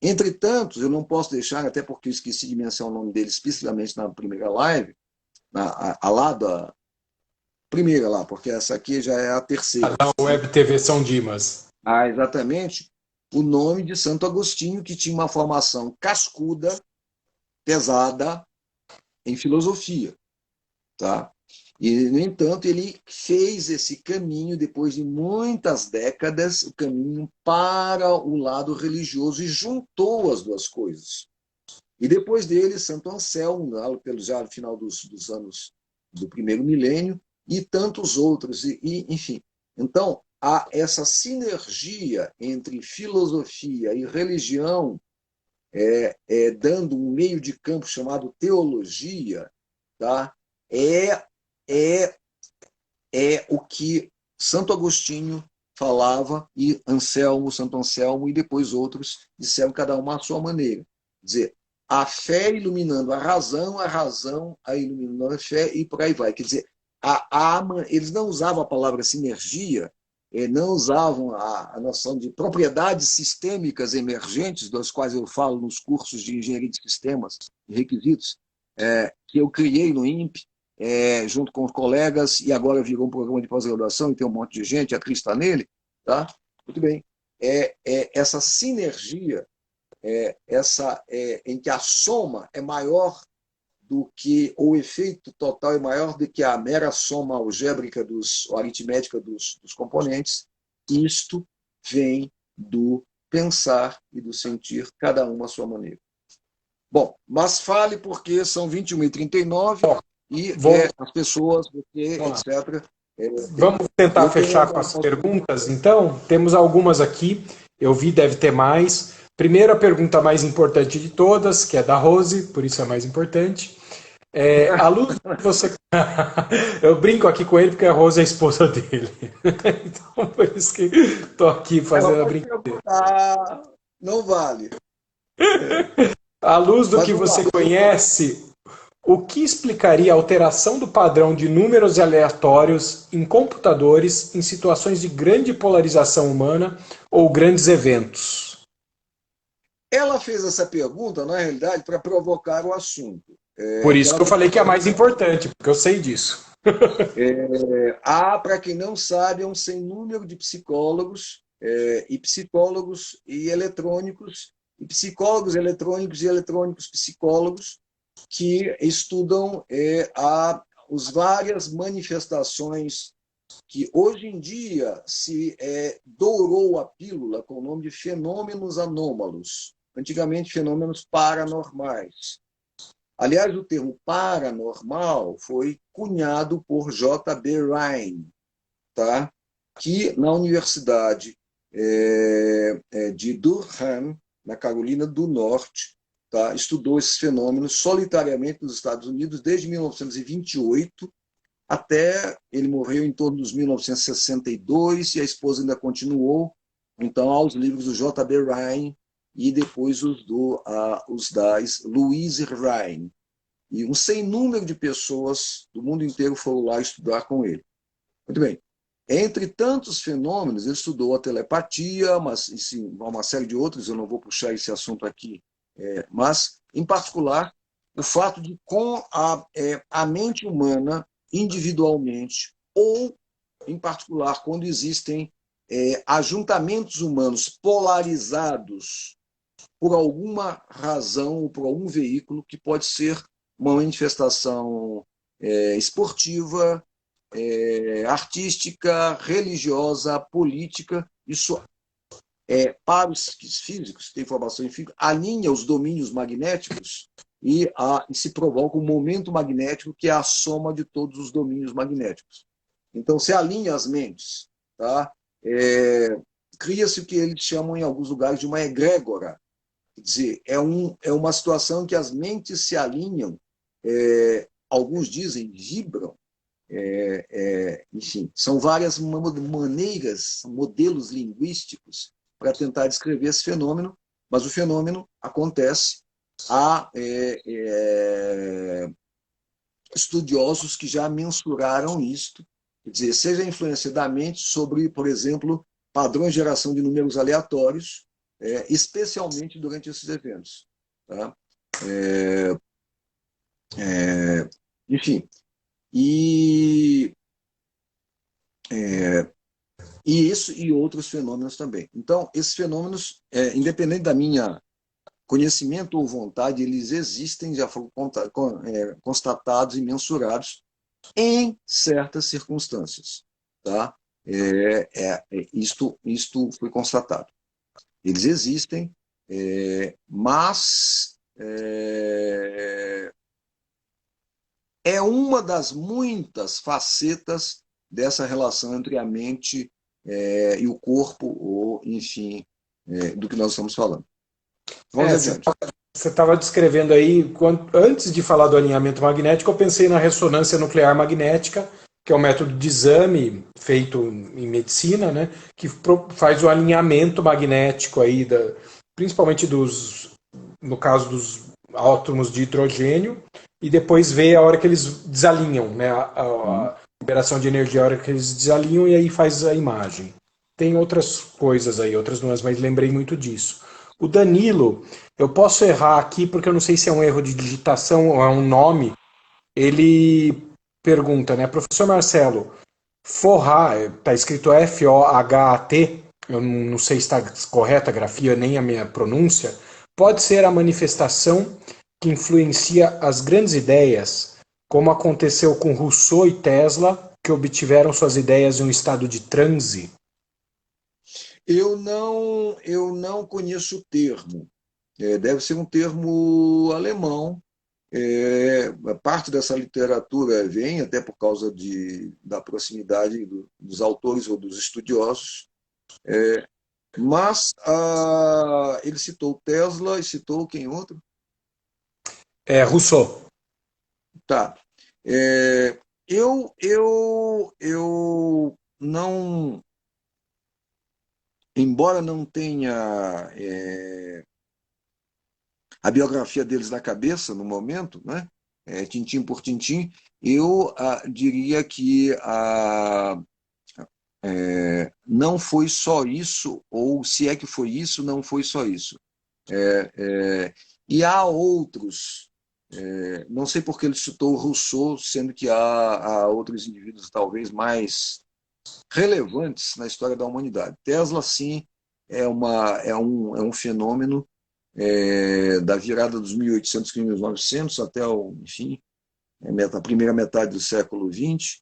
Entretanto, eu não posso deixar, até porque eu esqueci de mencionar o nome dele explicitamente na primeira live, a lá da primeira lá, porque essa aqui já é a terceira. Da Web TV São Dimas. Exatamente o nome de Santo Agostinho, que tinha uma formação cascuda, pesada, em filosofia. Tá? E, no entanto, ele fez esse caminho, depois de muitas décadas, o caminho para o lado religioso e juntou as duas coisas. E depois dele, Santo Anselmo, pelo já no final dos anos do primeiro milênio, e tantos outros, enfim. Então, há essa sinergia entre filosofia e religião, dando um meio de campo chamado teologia, tá? é, é, é o que Santo Agostinho falava e Santo Anselmo e depois outros disseram cada uma à sua maneira. Quer dizer, a fé iluminando a razão a iluminando a fé e por aí vai. Quer dizer, eles não usavam a palavra sinergia, não usavam a noção de propriedades sistêmicas emergentes, das quais eu falo nos cursos de engenharia de sistemas e requisitos, que eu criei no INPE, junto com os colegas, e agora virou um programa de pós-graduação e tem um monte de gente, a Cris está nele, tá? Muito bem. Essa sinergia, em que a soma é maior do que o efeito total é maior do que a mera soma algébrica ou aritmética dos componentes. Isto vem do pensar e do sentir, cada um à sua maneira. Bom, mas fale porque são 21h39 e as pessoas, você, etc. Vamos tentar fechar com as perguntas, então? Temos algumas aqui, eu vi, deve ter mais. Primeira pergunta mais importante de todas, que é da Rose, por isso é mais importante. A luz que você... Eu brinco aqui com ele porque a Rose é a esposa dele. Então, por isso que estou aqui fazendo a brincadeira. Não vale. À luz do que você conhece, o que explicaria a alteração do padrão de números aleatórios em computadores em situações de grande polarização humana ou grandes eventos? Ela fez essa pergunta, na realidade, para provocar o assunto. Por isso que eu falei que é a mais importante, porque eu sei disso. Há, para quem não sabe, um sem número de psicólogos e eletrônicos, e psicólogos eletrônicos e eletrônicos psicólogos que estudam as várias manifestações que hoje em dia se dourou a pílula com o nome de fenômenos anômalos, antigamente fenômenos paranormais. Aliás, o termo paranormal foi cunhado por J.B. Rhine, tá? Que na Universidade de Durham, na Carolina do Norte, tá? Estudou esses fenômenos solitariamente nos Estados Unidos desde 1928 até ele morreu em torno dos 1962 e a esposa ainda continuou. Então, há os livros do J.B. Rhine e depois os da Louise Rhine. E um sem número de pessoas do mundo inteiro foram lá estudar com ele. Muito bem. Entre tantos fenômenos, ele estudou a telepatia, mas sim, uma série de outros, eu não vou puxar esse assunto aqui, mas, em particular, o fato de, com a mente humana, individualmente, ou, em particular, quando existem ajuntamentos humanos polarizados por alguma razão ou por algum veículo, que pode ser uma manifestação esportiva, artística, religiosa, política. Isso, para os físicos, que têm formação em física, alinha os domínios magnéticos e se provoca um momento magnético que é a soma de todos os domínios magnéticos. Então, se alinha as mentes, tá? Cria-se o que eles chamam, em alguns lugares, de uma egrégora. Quer dizer, é uma situação em que as mentes se alinham, alguns dizem vibram, enfim, são várias maneiras, modelos linguísticos para tentar descrever esse fenômeno, mas o fenômeno acontece. Há estudiosos que já mensuraram isto, quer dizer, seja a influência da mente sobre, por exemplo, padrões de geração de números aleatórios, especialmente durante esses eventos. Tá? Enfim, isso e outros fenômenos também. Então, esses fenômenos, independente da minha conhecimento ou vontade, eles existem, já foram constatados e mensurados em certas circunstâncias. Tá? Isto foi constatado. Eles existem, mas é uma das muitas facetas dessa relação entre a mente e o corpo, ou, enfim, do que nós estamos falando. Vamos adiante. Você estava descrevendo aí, antes de falar do alinhamento magnético, eu pensei na ressonância nuclear magnética, que é um método de exame feito em medicina, né, que faz o alinhamento magnético aí, principalmente no caso dos átomos de hidrogênio, e depois vê a hora que eles desalinham, né, a liberação de energia, a hora que eles desalinham, e aí faz a imagem. Tem outras coisas aí, outras nuances, mas lembrei muito disso. O Danilo, eu posso errar aqui porque eu não sei se é um erro de digitação ou é um nome. Ele pergunta, né, professor Marcelo, forrar, está escrito F-O-H-A-T, eu não sei se está correta a grafia nem a minha pronúncia, pode ser a manifestação que influencia as grandes ideias, como aconteceu com Rousseau e Tesla, que obtiveram suas ideias em um estado de transe? Eu não conheço o termo. Deve ser um termo alemão. Parte dessa literatura vem até por causa da proximidade dos autores ou dos estudiosos, mas ele citou Tesla e citou quem outro? É, Rousseau. Tá. Eu não, embora não tenha a biografia deles na cabeça no momento, né? Tintim por tintim, eu diria que não foi só isso, ou se é que foi isso, não foi só isso. E há outros, não sei porque ele citou o Rousseau, sendo que há outros indivíduos talvez mais relevantes na história da humanidade. Tesla, sim, é um fenômeno da virada dos 1800 para 1900 até, enfim, a primeira metade do século XX,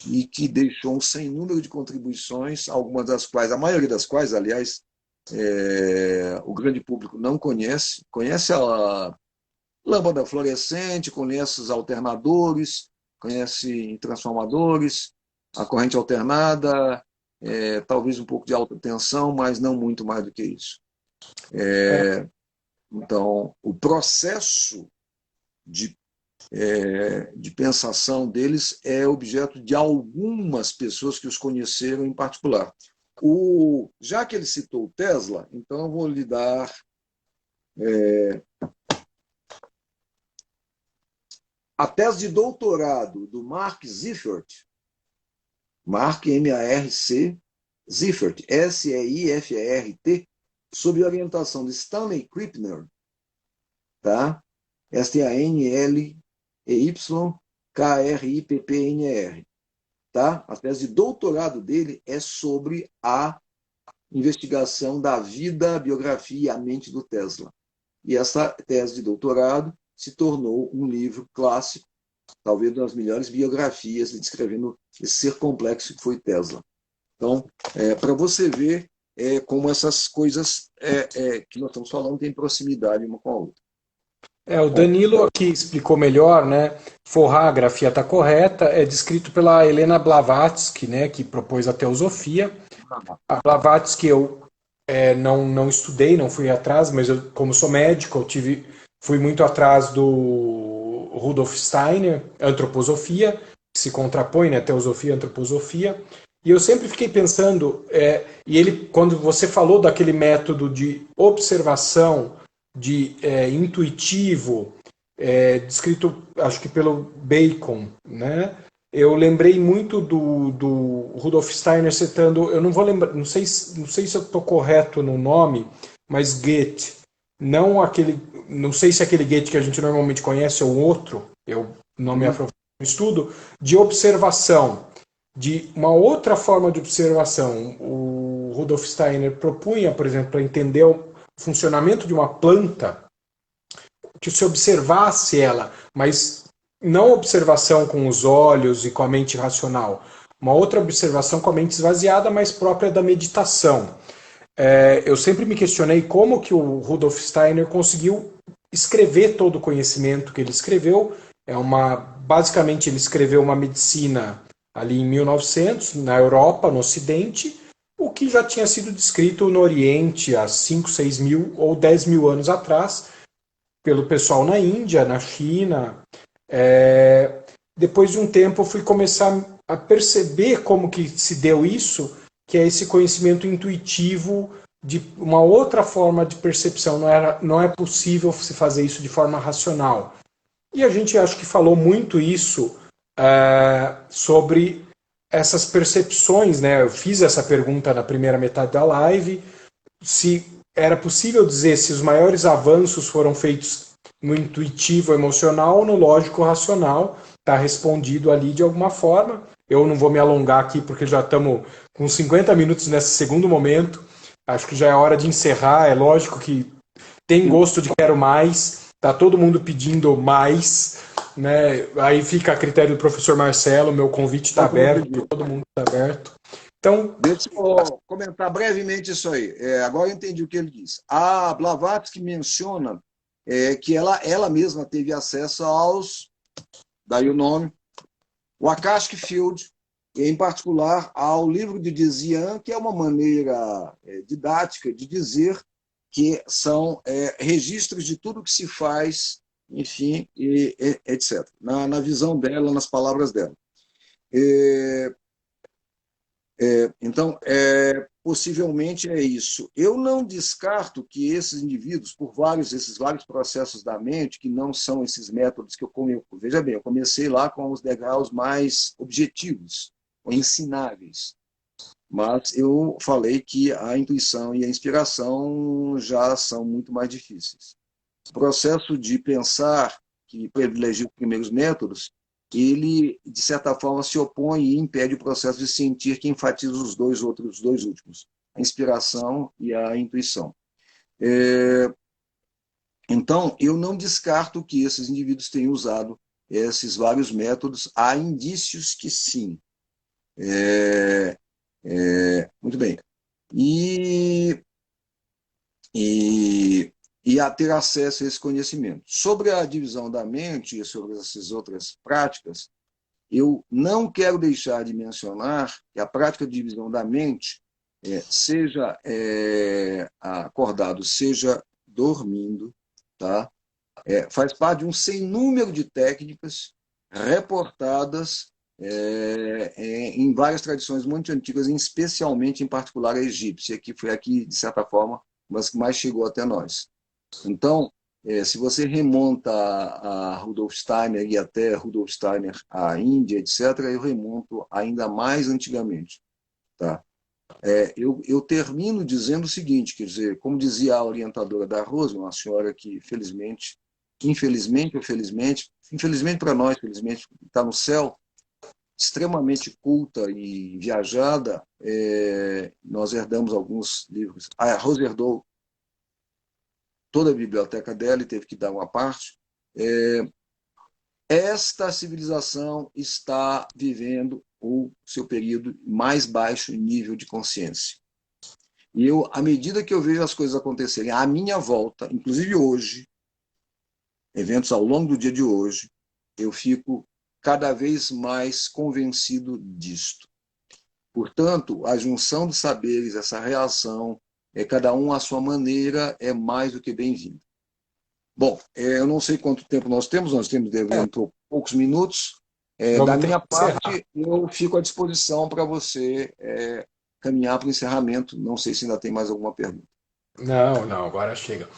e que deixou um sem número de contribuições, algumas das quais, a maioria das quais, aliás, o grande público não conhece. Conhece a lâmpada fluorescente, conhece os alternadores, conhece transformadores, a corrente alternada, talvez um pouco de alta tensão, mas não muito mais do que isso. Então, o processo de, de pensação deles é objeto de algumas pessoas que os conheceram em particular. Já que ele citou o Tesla, então eu vou lhe dar a tese de doutorado do Mark Seifert, Mark M-A-R-C, Seifert, S-E-I-F-E-R-T, sob orientação de Stanley Krippner, tá? Stanley-Krippner, tá? A tese de doutorado dele é sobre a investigação da vida, a biografia e a mente do Tesla. E essa tese de doutorado se tornou um livro clássico, talvez uma das melhores biografias descrevendo esse ser complexo que foi Tesla. Então, para você ver como essas coisas que nós estamos falando têm proximidade uma com a outra. O Danilo aqui explicou melhor, né? Forrar, a grafia está correta, é descrito pela Helena Blavatsky, né, que propôs a teosofia. A Blavatsky eu não estudei, não fui atrás, mas eu, como sou médico, fui muito atrás do Rudolf Steiner, antroposofia, que se contrapõe, né, teosofia e antroposofia. E eu sempre fiquei pensando, e ele, quando você falou daquele método de observação, intuitivo, descrito, acho que pelo Bacon, né? Eu lembrei muito do Rudolf Steiner citando, eu não vou lembrar, não sei se eu estou correto no nome, mas Goethe, não sei se aquele Goethe que a gente normalmente conhece ou outro, eu não me aprofundei no estudo, de observação, de uma outra forma de observação. O Rudolf Steiner propunha, por exemplo, para entender o funcionamento de uma planta, que se observasse ela, mas não observação com os olhos e com a mente racional, uma outra observação com a mente esvaziada, mais própria da meditação. Eu sempre me questionei como que o Rudolf Steiner conseguiu escrever todo o conhecimento que ele escreveu. Basicamente, ele escreveu uma medicina ali em 1900, na Europa, no Ocidente, o que já tinha sido descrito no Oriente há 5, 6 mil ou 10 mil anos atrás, pelo pessoal na Índia, na China. Depois de um tempo eu fui começar a perceber como que se deu isso, que é esse conhecimento intuitivo de uma outra forma de percepção. Não é possível se fazer isso de forma racional. E a gente acho que falou muito isso sobre essas percepções, né? Eu fiz essa pergunta na primeira metade da live, se era possível dizer se os maiores avanços foram feitos no intuitivo emocional ou no lógico racional. Está respondido ali de alguma forma. Eu não vou me alongar aqui porque já estamos com 50 minutos nesse segundo momento. Acho que já é hora de encerrar. É lógico que tem gosto de quero mais. Tá todo mundo pedindo mais, né? Aí fica a critério do professor Marcelo, meu convite está aberto, todo mundo está aberto. Então, deixa eu comentar brevemente isso aí. Agora eu entendi o que ele disse. A Blavatsky menciona que ela mesma teve acesso aos, daí o nome, o Akashic Field, em particular ao livro de Dizian, que é uma maneira didática de dizer que são registros de tudo que se faz, enfim, etc. Na visão dela, nas palavras dela. Então, possivelmente é isso. Eu não descarto que esses indivíduos, por esses vários processos da mente, que não são esses métodos que veja bem, eu comecei lá com os degraus mais objetivos, ou ensináveis. Mas eu falei que a intuição e a inspiração já são muito mais difíceis. O processo de pensar, que privilegia os primeiros métodos, ele, de certa forma, se opõe e impede o processo de sentir, que enfatiza os dois últimos, a inspiração e a intuição. Então, eu não descarto que esses indivíduos tenham usado esses vários métodos. Há indícios que sim. Muito bem. E a ter acesso a esse conhecimento. Sobre a divisão da mente e sobre essas outras práticas, eu não quero deixar de mencionar que a prática de divisão da mente, seja acordado, seja dormindo, tá? Faz parte de um sem número de técnicas reportadas em várias tradições muito antigas, especialmente, em particular, a egípcia, que foi aqui, de certa forma, mas que mais chegou até nós. Então, se você remonta a Rudolf Steiner e até Rudolf Steiner à Índia, etc., eu remonto ainda mais antigamente. Tá? Eu termino dizendo o seguinte, quer dizer, como dizia a orientadora da Rose, uma senhora que, infelizmente ou felizmente, infelizmente para nós, felizmente, está no céu, extremamente culta e viajada, nós herdamos alguns livros. A Rose herdou toda a biblioteca dela e teve que dar uma parte. Esta civilização está vivendo o seu período mais baixo nível de consciência. E eu, à medida que eu vejo as coisas acontecerem à minha volta, inclusive hoje, eventos ao longo do dia de hoje, eu fico cada vez mais convencido disto. Portanto, a junção de saberes, essa reação, cada um à sua maneira, é mais do que bem-vindo. Bom, eu não sei quanto tempo nós temos dentro poucos minutos. Da minha parte, eu fico à disposição para você caminhar para o encerramento. Não sei se ainda tem mais alguma pergunta. Não, agora chega.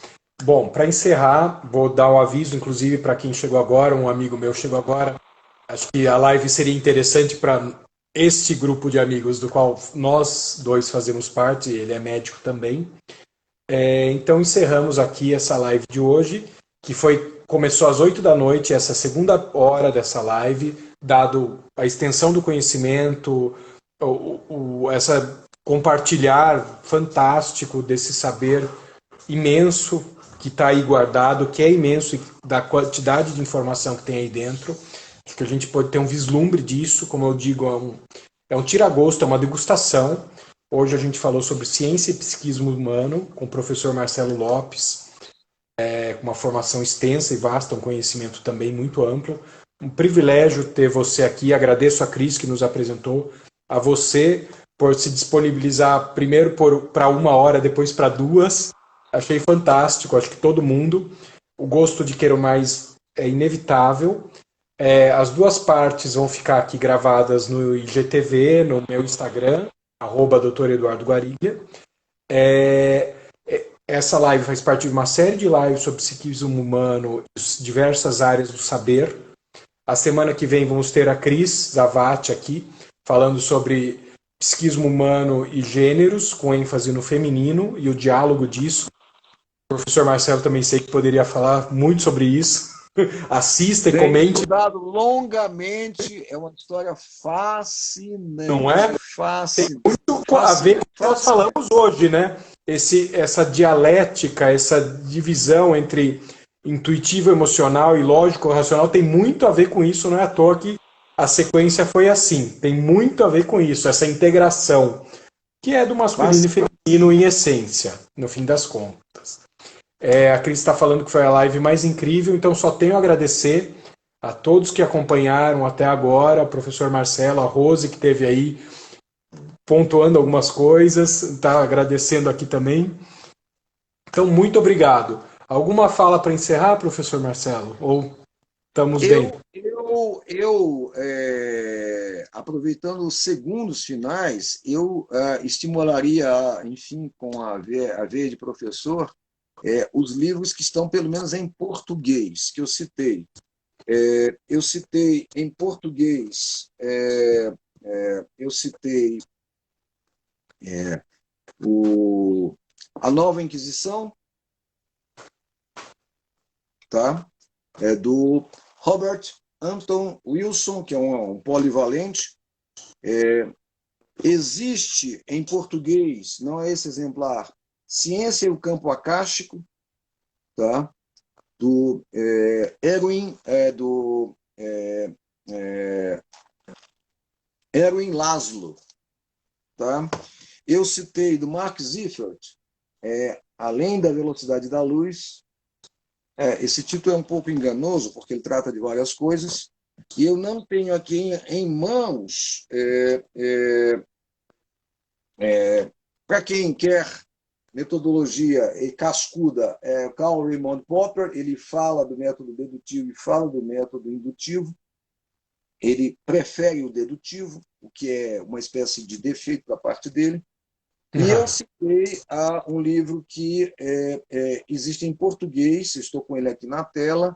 Bom, para encerrar, vou dar um aviso, inclusive, para quem chegou agora, um amigo meu chegou agora. Acho que a live seria interessante para este grupo de amigos do qual nós dois fazemos parte, ele é médico também. Então encerramos aqui essa live de hoje, que começou às 8 da noite, essa segunda hora dessa live, dado a extensão do conhecimento, essa compartilhar fantástico desse saber imenso que está aí guardado, que é imenso, da quantidade de informação que tem aí dentro. Acho que a gente pode ter um vislumbre disso, como eu digo, é um tira-gosto, é uma degustação. Hoje a gente falou sobre ciência e psiquismo humano, com o professor Marcelo Lopes, com uma formação extensa e vasta, um conhecimento também muito amplo. Um privilégio ter você aqui, agradeço a Cris que nos apresentou, a você por se disponibilizar primeiro para 1 hora, depois para 2. Achei fantástico, acho que todo mundo. O gosto de querer mais é inevitável. As duas partes vão ficar aqui gravadas no IGTV, no meu Instagram, @Dr. Eduardo Guarilha. Essa live faz parte de uma série de lives sobre psiquismo humano e diversas áreas do saber. A semana que vem vamos ter a Cris Zavati aqui, falando sobre psiquismo humano e gêneros, com ênfase no feminino e o diálogo disso. O professor Marcelo também sei que poderia falar muito sobre isso. Assista e comente. Estudado longamente, é uma história fascinante. Não é? Fascinante. Tem muito a ver com o que nós falamos hoje, né? Essa dialética, essa divisão entre intuitivo, emocional e lógico, racional tem muito a ver com isso, não é à toa que a sequência foi assim. Tem muito a ver com isso, essa integração, que é do masculino Mas e feminino em essência, no fim das contas. A Cris está falando que foi a live mais incrível, então só tenho a agradecer a todos que acompanharam até agora, o professor Marcelo, a Rose, que esteve aí pontuando algumas coisas, está agradecendo aqui também. Então, muito obrigado. Alguma fala para encerrar, professor Marcelo? Ou estamos bem? Aproveitando os segundos finais, eu estimularia, enfim, com a veia de professor, os livros que estão, pelo menos, em português, que eu citei. Eu citei em português, eu citei o, A Nova Inquisição, tá? Do Robert Anton Wilson, que é um polivalente. Existe em português, não é esse exemplar, Ciência e o Campo Acástico, tá? Do Erwin, Erwin Laszlo. Tá? Eu citei do Mark Ziffert, Além da Velocidade da Luz. Esse título é um pouco enganoso, porque ele trata de várias coisas, e eu não tenho aqui em mãos, para quem quer metodologia cascuda, Carl Raymond Popper, ele fala do método dedutivo e fala do método indutivo. Ele prefere o dedutivo, o que é uma espécie de defeito da parte dele. E eu citei um livro que existe em português, estou com ele aqui na tela.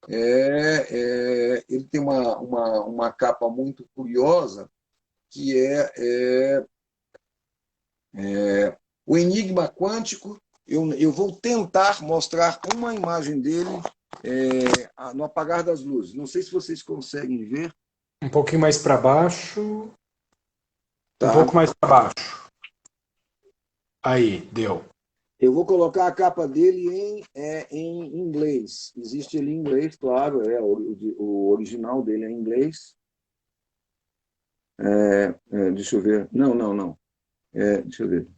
Ele tem uma capa muito curiosa, que O Enigma Quântico. Eu vou tentar mostrar uma imagem dele no apagar das luzes. Não sei se vocês conseguem ver. Um pouquinho mais para baixo. Um Tá? pouco mais para baixo. Aí, deu. Eu vou colocar a capa dele em inglês. Existe ele em inglês, claro, o original dele é em inglês. Deixa eu ver. Não, não, não. Deixa eu ver.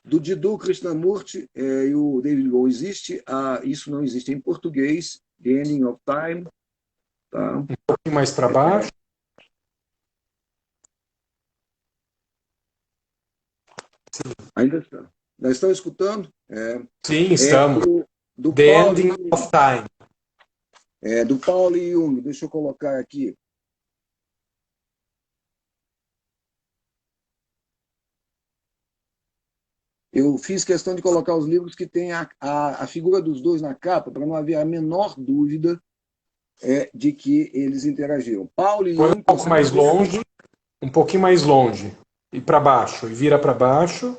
Do Didu Krishnamurti e o David Go existe. Isso não existe em português. The Ending of Time. Tá? Um pouquinho mais para baixo. Ainda está. Ainda estão escutando? Sim, estamos. Do The Paulo, Ending of Time. do Paulo Jung. Deixa eu colocar aqui. Eu fiz questão de colocar os livros que têm a figura dos dois na capa, para não haver a menor dúvida de que eles interagiram. Paulo e Põe Jung, um pouco mais longe. Um pouquinho mais longe. E para baixo. E vira para baixo.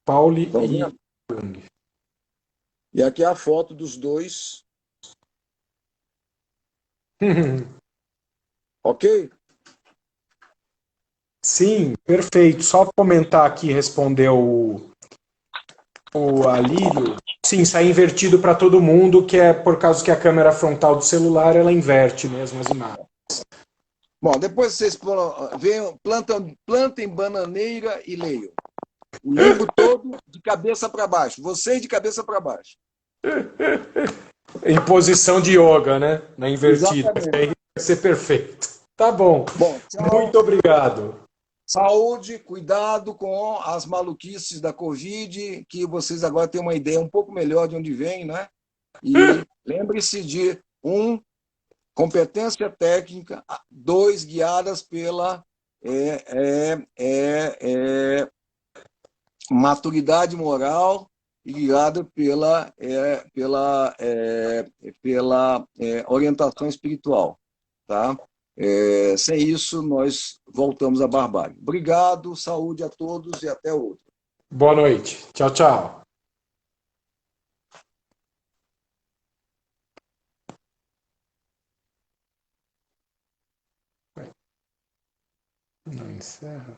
Pauli e Jung. E aqui é a foto dos dois. Ok? Sim, perfeito. Só comentar aqui, responder o Alírio. Sim, sai invertido para todo mundo, que é por causa que a câmera frontal do celular ela inverte mesmo as imagens. Bom, depois vocês plantem bananeira e leiam. O livro todo de cabeça para baixo. Vocês de cabeça para baixo. Em posição de yoga, né? Na invertida. Exatamente. Aí vai ser perfeito. Tá bom. Bom, tchau. Muito obrigado. Saúde, cuidado com as maluquices da Covid, que vocês agora têm uma ideia um pouco melhor de onde vem, né? E lembre-se de competência técnica, 2, guiadas pela maturidade moral e guiada pela orientação espiritual, tá? Sem isso, nós voltamos à barbárie. Obrigado, saúde a todos e até outro. Boa noite. Tchau, tchau. Não encerra.